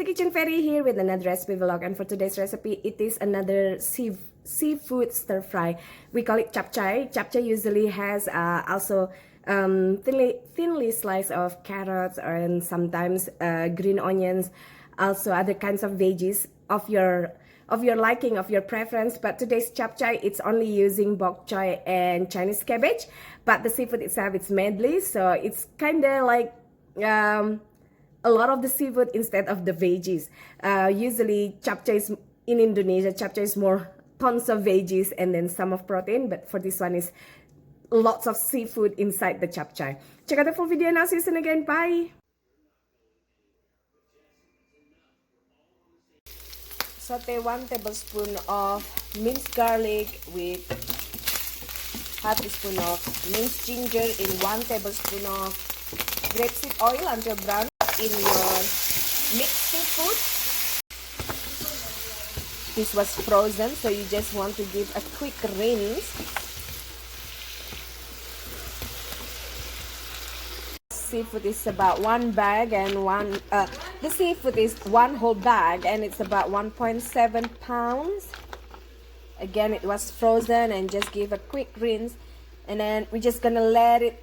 the Kitchen Fairy here with another recipe vlog, and for today's recipe it is another seafood stir fry. We call it cap cay. Cap cay usually has also thinly sliced of carrots and sometimes green onions, also other kinds of veggies of your liking, of your preference. But today's cap cay, it's only using bokchoy and Chinese cabbage, but the seafood itself, it's medley, so it's kind of like a lot of the seafood instead of the veggies. Usually cap cay in Indonesia, cap cay is more tons of veggies and then some of protein, but for this one is lots of seafood inside the cap cay. Check out the full video and I'll see you soon again. Bye! Saute 1 tablespoon of minced garlic with half teaspoon of minced ginger in 1 tablespoon of grapeseed oil until brown in your mixed seafood. This was frozen, so you just want to give a quick rinse. Seafood is about 1 bag and the seafood is 1 whole bag and it's about 1.7 pounds. Again, it was frozen, and just give a quick rinse, and then we're just gonna let it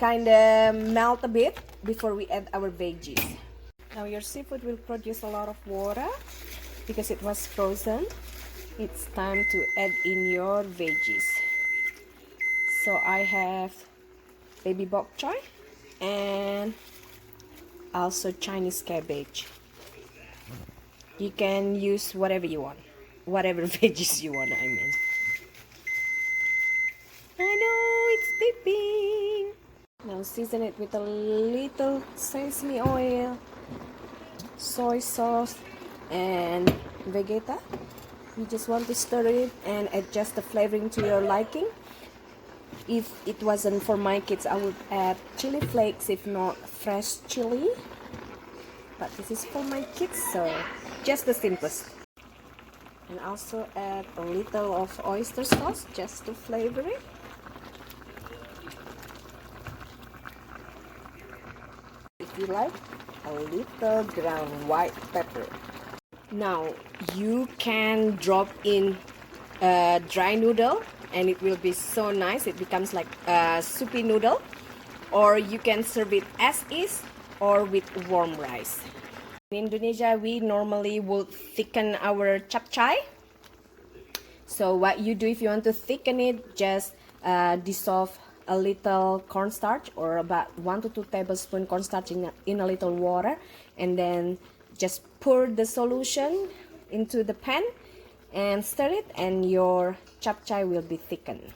kind of melt a bit before we add our veggies. Now your seafood will produce a lot of water because it was frozen. It's time to add in your veggies. So I have baby bok choy and also Chinese cabbage. You can use whatever you want, whatever veggies you want, I mean. I know it's beeping. Now season it with a little sesame oil, soy sauce, and Vegeta. You just want to stir it and adjust the flavoring to your liking. If it wasn't for my kids, I would add chili flakes, if not fresh chili. But this is for my kids, so just the simplest. And also add a little of oyster sauce just to flavor it. If you like, a little ground white pepper. Now you can drop in a dry noodle and it will be so nice. It becomes like a soupy noodle, or you can serve it as is or with warm rice. In Indonesia, we normally would thicken our cap cay. So what you do if you want to thicken it, just dissolve a little cornstarch, or about 1 to 2 tablespoons cornstarch in a little water, and then just pour the solution into the pan and stir it, and your cap cay will be thickened.